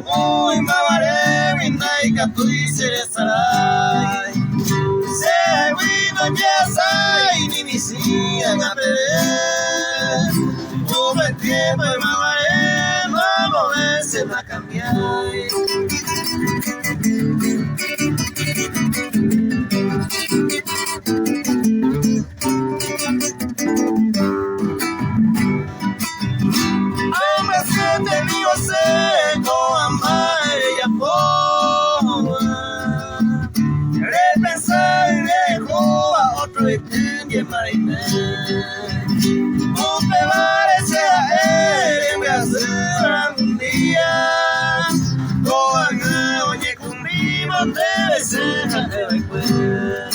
Muy mabare winai katui seresarai se wino nyasai ni misi agapere un tiempo mabare vamos a se va a cambiar. Debe ser el recuerdo.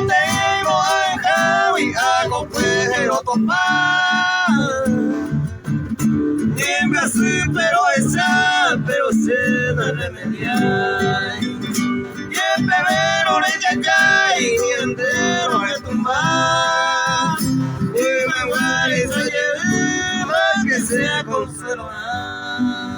Venimos a Javi a comprar otro pero se va a remediar. Y en febrero le ya y entero de tumbar. Y me voy a decir que sea conservar.